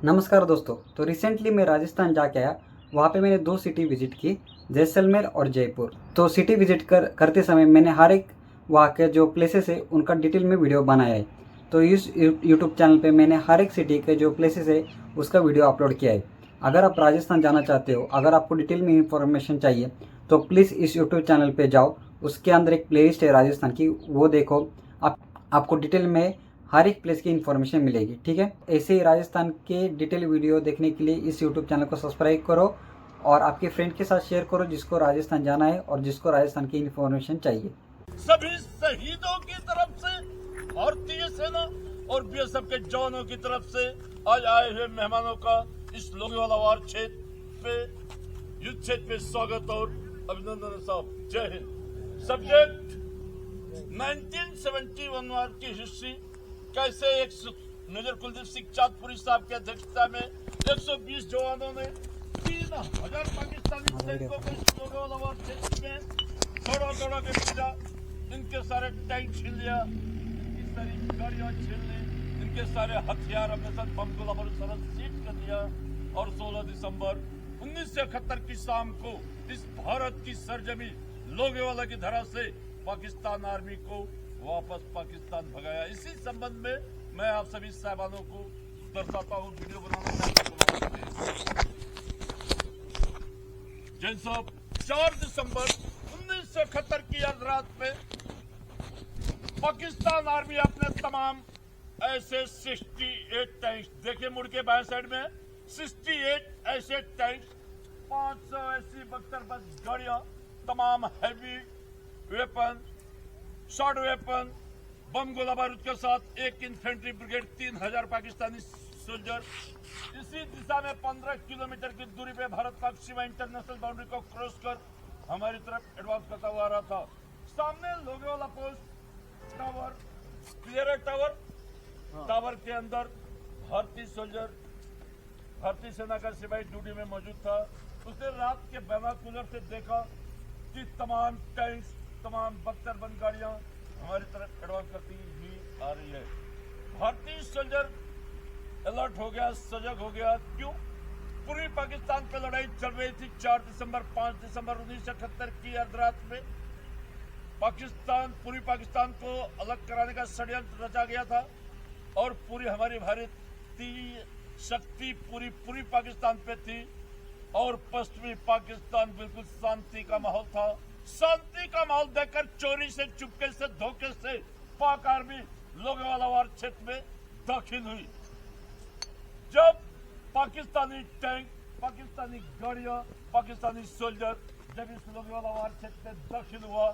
नमस्कार दोस्तों। तो रिसेंटली मैं राजस्थान जाके आया। वहाँ पे मैंने दो सिटी विजिट की, जैसलमेर और जयपुर। तो सिटी विजिट करते समय मैंने हर एक वहाँ के जो प्लेसेस है उनका डिटेल में वीडियो बनाया है। तो इस यूट्यूब चैनल पे मैंने हर एक सिटी के जो प्लेसेस है उसका वीडियो अपलोड किया है। अगर आप राजस्थान जाना चाहते हो, अगर आपको डिटेल में इंफॉर्मेशन चाहिए तो प्लीज़ इस यूट्यूब चैनल पर जाओ। उसके अंदर एक प्लेलिस्ट है राजस्थान की, वो देखो। आपको डिटेल में हर एक प्लेस की इन्फॉर्मेशन मिलेगी। ठीक है, ऐसे ही राजस्थान के डिटेल वीडियो देखने के लिए इस यूट्यूब चैनल को सब्सक्राइब करो और आपके फ्रेंड के साथ शेयर करो जिसको राजस्थान जाना है और जिसको राजस्थान की इन्फॉर्मेशन चाहिए। सभी शहीदों की तरफ से, भारतीय सेना और बीएसएफ के जवानों की तरफ से आज आए हुए मेहमानों का इस लोगेवाला वार क्षेत्र पे, युद्ध क्षेत्र पे स्वागत और अभिनंदन साहब। जय हिंद। सब्जेक्ट 1971 वार की हिस्ट्री, कैसे एक मेजर कुलदीप सिंह चांदपुरी साहब की अध्यक्षता में 120 जवानों ने 3000 पाकिस्तानी सैनिकों को इस लोगेवाला वार क्षेत्र में थोड़ा के भेजा। इनके सारे टैंक छीन लिया, इनकी सारी गाड़ियां छीन ली, इनके सारे हथियार अपने साथ बम गोला बारूद सारा सीज कर दिया। और 16 दिसंबर 1971 की शाम को इस भारत की सरजमी लोगेवाला की धरा से पाकिस्तान आर्मी को वापस पाकिस्तान भगाया। इसी संबंध में मैं आप सभी साहबानों को दर्शाता हूँ, वीडियो बनाना। जैन साहब, 4 दिसंबर 1971 की रात में पाकिस्तान आर्मी अपने तमाम ऐसे 68 टैंक्स, देखिए मुड़ के बाएं साइड में 68 ऐसे टैंक्स, 580 बख्तरबंद गाड़ियां, तमाम हैवी वेपन, शॉर्ट वेपन, बम गोला बारूद के साथ एक इन्फेंट्री ब्रिगेड, 3000 पाकिस्तानी सोल्जर इसी दिशा में 15 किलोमीटर की दूरी पे भारत पाक सीमा इंटरनेशनल बाउंड्री को क्रॉस कर हमारी तरफ एडवांस करता हुआ आ रहा था। सामने लोगेवाला पोस्ट टावर, क्लियर है टावर। टावर के अंदर भारतीय सोल्जर, भारतीय सेना का सिपाही ड्यूटी में मौजूद था। उसने रात के बाइनोकुलर से देखा कि तमाम टैंक्स, तमाम बख्तरबंद गाड़ियां हमारी तरफ एडवांस करती हुई आ रही है। भारतीय सोल्जर अलर्ट हो गया, सजग हो गया। क्यों? पूर्वी पाकिस्तान पे लड़ाई चल रही थी। 4 दिसंबर 5 दिसंबर 1971 की अर्धरात में पूर्वी पाकिस्तान को अलग कराने का षड्यंत्र रचा गया था और पूरी हमारी भारतीय शक्ति पूरी पाकिस्तान पे थी और पश्चिमी पाकिस्तान बिल्कुल शांति का माहौल था। शांति का माहौल देखकर चोरी से, चुपके से, धोखे से पाक आर्मी लोगेवाला वार क्षेत्र में दाखिल हुई। जब पाकिस्तानी टैंक, पाकिस्तानी गाड़ियां, पाकिस्तानी सोल्जर जब इस लोगेवाला वार क्षेत्र में दाखिल हुआ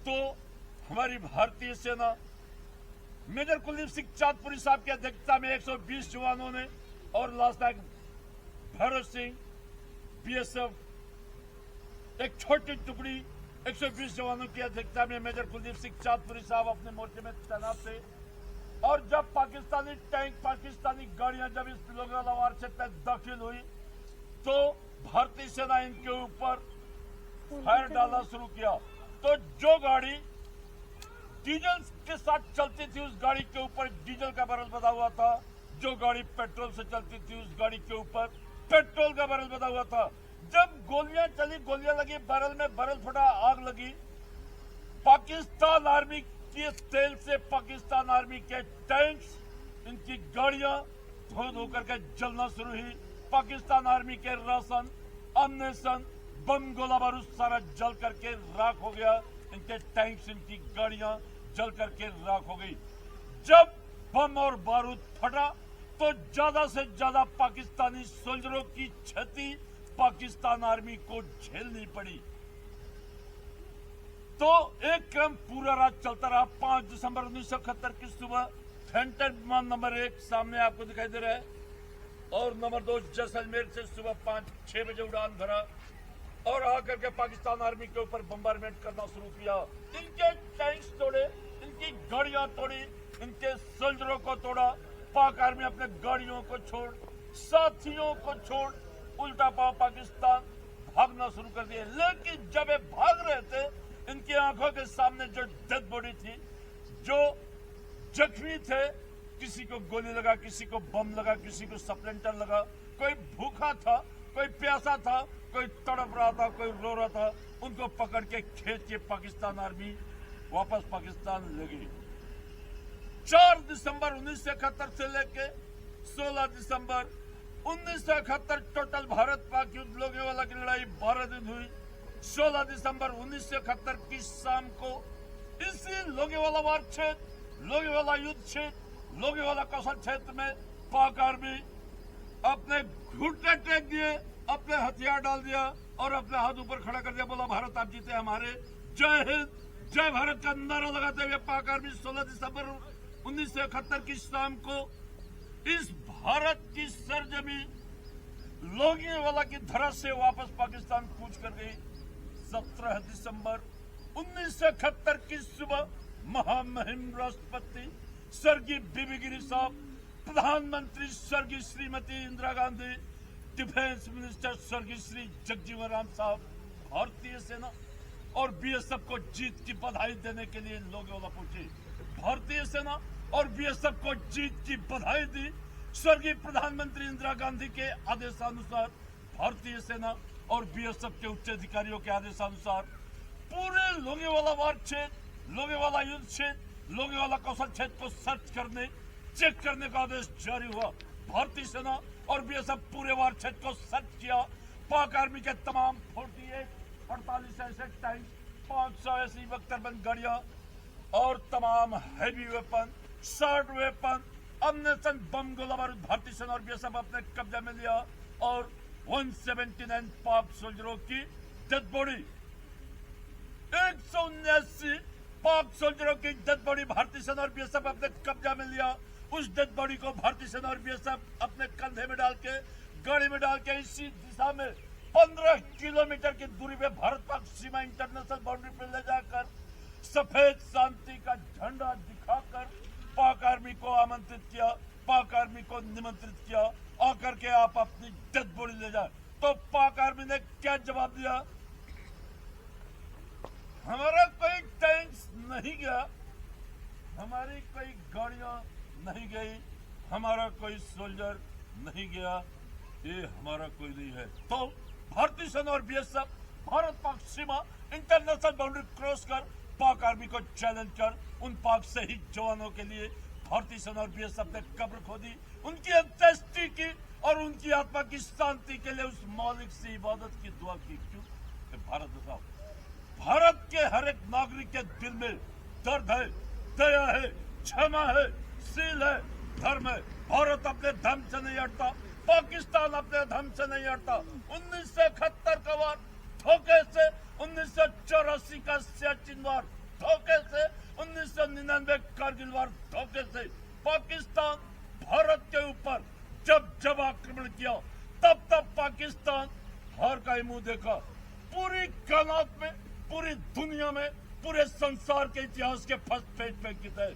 तो हमारी भारतीय सेना मेजर कुलदीप सिंह चांदपुरी साहब की अध्यक्षता में 120 जवानों ने और लास्ट नायक भैरव सिंह, बीएसएफ एक छोटी टुकड़ी 120 जवानों की अध्यक्षता में मेजर कुलदीप सिंह चांदपुरी साहब अपने मोर्चे में तैनात थे। और जब पाकिस्तानी टैंक, पाकिस्तानी गाड़ियां जब इस लोगेवाला वार क्षेत्र में दाखिल हुई तो भारतीय सेना इनके ऊपर फायर डालना शुरू किया। तो जो गाड़ी डीजल के साथ चलती थी उस गाड़ी के ऊपर डीजल का बैरल बंधा हुआ था, जो गाड़ी पेट्रोल से चलती थी उस गाड़ी के ऊपर पेट्रोल का बैरल बंधा हुआ था। जब गोलियां चली, गोलियां लगी, बैरल में बैरल फटा, आग लगी। पाकिस्तान आर्मी के तेल से पाकिस्तान आर्मी के टैंक्स, इनकी गाड़ियां धो करके जलना शुरू हुई। पाकिस्तान आर्मी के राशन, अम्नेशन, बम गोला बारूद सारा जल करके राख हो गया। इनके टैंक्स, इनकी गाड़ियां जल करके राख हो गई। जब बम और बारूद फटा तो ज्यादा से ज्यादा पाकिस्तानी सोल्जरों की क्षति पाकिस्तान आर्मी को झेलनी पड़ी। तो एक क्रम पूरा रात चलता रहा। 5 दिसंबर 1971 की सुबह फैंटम विमान नंबर 1 सामने आपको दिखाई दे रहा है और नंबर 2 जैसलमेर से सुबह 5-6 बजे उड़ान भरा और आकर के पाकिस्तान आर्मी के ऊपर बम्बारमेंट करना शुरू किया। इनके टैंक्स तोड़े, इनकी गाड़ियां तोड़ी, इनके सोल्जरों को तोड़ा। पाक आर्मी अपने गाड़ियों को छोड़, साथियों को छोड़ उल्टा पाव पाकिस्तान भागना शुरू कर दिया। लेकिन जब ये भाग रहे थे, इनकी आंखों के सामने जो डेड बॉडी थी, जो जख्मी थे, किसी को गोली लगा, किसी को बम लगा, किसी को स्प्लिंटर लगा, कोई भूखा था, कोई प्यासा था, कोई तड़प रहा था, कोई रो रहा था, उनको पकड़ के खींच के पाकिस्तान आर्मी वापस पाकिस्तान ले गई। 4 दिसंबर 1971 से लेके 16 दिसंबर 1971 टोटल भारत पाक युद्ध लोगेवाला की लड़ाई 12 दिन हुई। 16 दिसंबर 1971 की शाम को इसी लोगेवाला वार क्षेत्र, लोगेवाला युद्ध क्षेत्र, लोगेवाला कौशल क्षेत्र में पाक आर्मी अपने घुटने टेक दिए, अपने हथियार डाल दिया और अपने हाथ ऊपर खड़ा कर दिया, बोला भारत आप जीते हमारे, जय हिंद, जय भारत का नारा लगाते हुए पाक आर्मी 16 दिसंबर 1971 की शाम को इस भारत की सरजमी लोगेवाला की धरा से वापस पाकिस्तान कूच कर गई। 17 दिसंबर 1971 की सुबह महामहिम राष्ट्रपति स्वर्गीय बीबी गिरी साहब, प्रधानमंत्री स्वर्गीय श्रीमती इंदिरा गांधी, डिफेंस मिनिस्टर स्वर्गीय श्री जगजीवन राम साहब, भारतीय सेना और बीएसएफ को जीत की बधाई देने के लिए लोगेवाला पहुंचे। भारतीय सेना और बीएसएफ को जीत की बधाई दी। स्वर्गीय प्रधानमंत्री इंदिरा गांधी के आदेशानुसार भारतीय सेना और बीएसएफ के उच्च अधिकारियों के आदेशानुसार पूरे लोगेवाला वार क्षेत्र, लोगेवाला युद्ध क्षेत्र, लोगेवाला कौशल क्षेत्र को सर्च करने, चेक करने का आदेश जारी हुआ। भारतीय सेना और बीएसएफ पूरे वार क्षेत्र को सर्च किया। पाक आर्मी के तमाम 48 ऐसे टैंक, 500 ऐसी बख्तरबंद गाड़ियां और तमाम हैवी वेपन, शॉर्ट वेपन, अम्नेशन, बम, गोला बारूद भारतीय सेना और बीएसएफ अपने कब्जे में लिया और 179 पाक सोल्जरों की डेड बॉडी, 179 पाक सोल्जरों की डेड बॉडी भारतीय सेना और बीएसएफ अपने कब्जा में लिया। उस डेड बॉडी को भारतीय सेना और बीएसएफ अपने कंधे में डाल के, गाड़ी में डाल के इसी दिशा में 15 किलोमीटर की दूरी पे भारत पाक सीमा इंटरनेशनल बाउंड्री पे ले जाकर सफेद शांति का झंडा दिखाकर पाक आर्मी को आमंत्रित किया, पाक आर्मी को निमंत्रित किया, आकर के आप अपनी डेड बॉडी ले जाए। तो पाक आर्मी ने क्या जवाब दिया? हमारा कोई टैंक्स नहीं गया, हमारी कोई गाड़ियां नहीं गई, हमारा कोई सोल्जर नहीं गया, ये हमारा कोई नहीं है। तो भारतीय सेना और बीएसएफ भारत पाक सीमा इंटरनेशनल बाउंड्री क्रॉस कर पाक आर्मी को चैलेंज कर उन पाक शहीद जवानों के लिए भारतीय सेना और बीएसएफ ने कब्र खोदी, उनकी अंत्येष्टि की और उनकी आत्मा की शांति के लिए उस मौलिक से इबादत की दुआ की। क्यों? भारत बताओ, भारत के हर एक नागरिक के दिल में दर्द है, दया है, क्षमा है, शील है, धर्म है। भारत अपने धर्म से नहीं हटता, पाकिस्तान अपने धर्म से नहीं हटता। 1971 का वार धोखे से, 1984 का सियाचिन वार धोखे से, 1999 कारगिल वार धोखे से, पाकिस्तान भारत के ऊपर जब आक्रमण किया तब पाकिस्तान हार का ही मुंह देखा। पूरी कायनात में, पूरी दुनिया में, पूरे संसार के इतिहास के फर्स्ट पेज पे की है।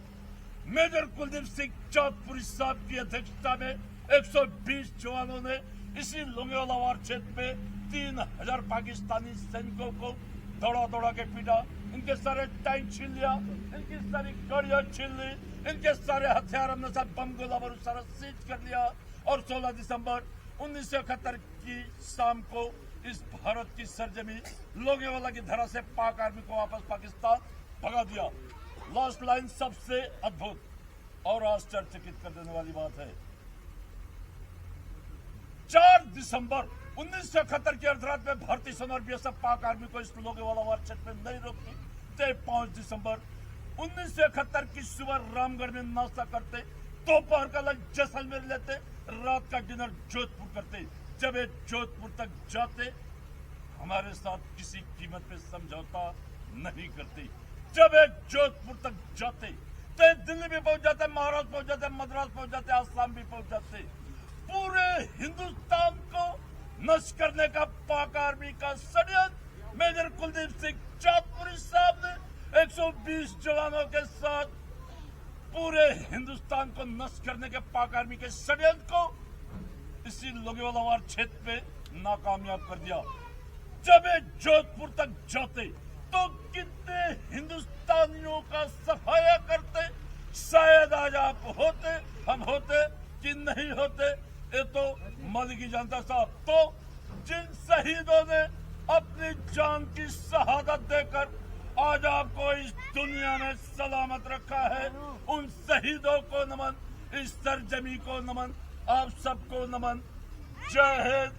मेजर कुलदीप सिंह चांदपुरी साहब की अध्यक्षता में 120 जवानों ने इसी लोगेवाला वार क्षेत्र में 3000 पाकिस्तानी सैनिकों को दौड़ा के पीटा, इनके सारे टैंक छीन लिया, इनकी सारी गाड़ियां छीन ली, इनके सारे हथियार हमने साथ बम, गोला बारूद सारा सीज कर लिया और 16 दिसंबर 1971 की शाम को इस भारत की सरजमी लोगेवाला की धरा से पाक आर्मी को वापस पाकिस्तान भगा दिया। लास्ट लाइन सबसे अद्भुत और आश्चर्यचकित कर देने वाली बात है। 4 दिसंबर 1971 की अर्धरात में भारतीय सेना और बीएसएफ पाक आर्मी को इस लोगेवाला वार क्षेत्र में नहीं रोकती। 5 दिसंबर 1971 की सुबह रामगढ़ में नाश्ता करते, दोपहर का लंच जैसलमेर लेते, रात का डिनर जोधपुर करते। जब ये जोधपुर तक जाते, हमारे साथ किसी कीमत पे समझौता नहीं करते। जब ये जोधपुर तक जाते तो ये दिल्ली भी पहुंच जाते, महाराष्ट्र पहुंच जाते, मद्रास पहुंच जाते, आसाम भी पहुंच जाते। पूरे हिंदुस्तान को नष्ट करने का पाक आर्मी का षड्यंत्र मेजर कुलदीप सिंह चांदपुरी साहब ने 120 जवानों के साथ पूरे हिंदुस्तान को नष्ट करने के पाक आर्मी के षड्यंत्र को इसी लोगेवाला वार क्षेत्र में नाकामयाब कर दिया। जब ये जोधपुर तक जाते तो कितने हिंदुस्तानियों का सफाया करते, शायद आज आप होते, हम होते कि नहीं होते, ये तो मालिक ही जानता साहब। तो जिन शहीदों ने अपनी जान की शहादत देकर आज आपको इस दुनिया में सलामत रखा है, उन शहीदों को नमन, इस सरजमी को नमन, आप सबको नमन। जय हिंद,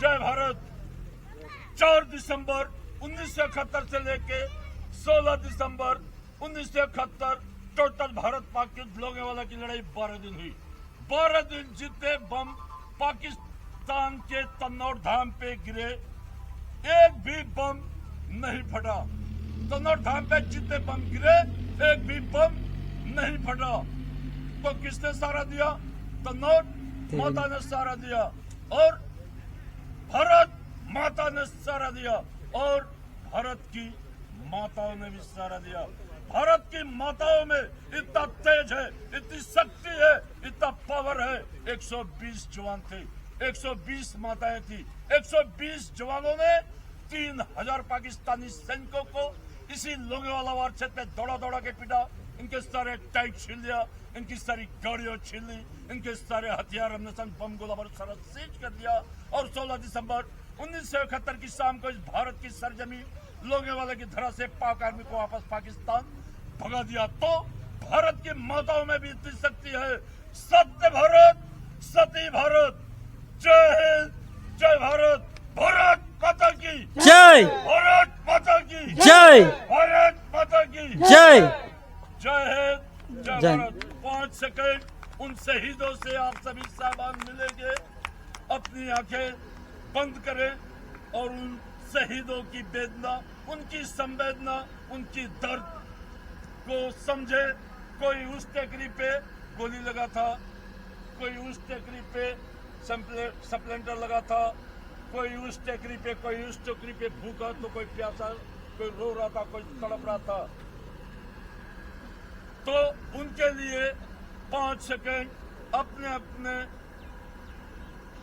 जय भारत। 4 दिसंबर 1971 से लेके 16 दिसंबर 1971 टोटल भारत पाक के लोगेवाला की लड़ाई 12 दिन हुई। 12 दिन जितने बम पाकिस्तान के तन्नौर धाम पे गिरे, एक भी बम नहीं फटा। तन्नौर धाम पे जितने बम गिरे, एक भी बम नहीं फटा। तो किसने सहारा दिया? तन्नौर माता ने सहारा दिया और भारत माता ने सहारा दिया और भारत की माताओं ने भी सहारा दिया। भारत की माताओं में इतना तेज है, इतनी शक्ति है, इतना पावर है। 120 जवान थे, 120 माताएं थी। 120 जवानों ने 3000 पाकिस्तानी सैनिकों को इसी लोंगेवाला वार क्षेत्र में दौड़ा दौड़ा के पीटा। इनके सारे टैंक छीन लिया, इनकी सारी गाड़ियां छीन ली, इनके सारे हथियार हमने बम गोला बारूद सारा सीज कर दिया। और 16 दिसंबर 1971 की शाम को इस भारत की सरजमी लोंगेवाला की धरा से पाक आर्मी को वापस पाकिस्तान भगा दिया। तो भारत की माताओं में भी इतनी शक्ति है। सत्य भारत, सती भारत। जय हिंद, जय भारत। भारत माता की जय, भारत माता की जय, भारत माता की जय। जय हिंद, जय जय। भारत। 5 सेकंड उन शहीदों से आप सभी साहबान मिलेंगे। अपनी आंखें बंद करें और उन शहीदों की वेदना, उनकी संवेदना, उनकी दर्द को समझे। कोई उस टेकरी पे गोली लगा था, कोई उस टेकरी पे सप्लेंडर लगा था, कोई उस टेकरी पे, कोई उस टोकरी पे भूखा, तो कोई प्यासा, कोई रो रहा था, कोई तड़प रहा था। तो उनके लिए 5 सेकंड अपने अपने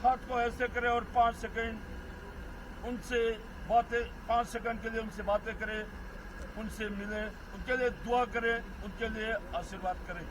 हाथ को ऐसे करें और 5 सेकंड उनसे बातें, 5 सेकंड के लिए उनसे बातें करें, उनसे मिलें, उनके लिए दुआ करें, उनके लिए आशीर्वाद करें।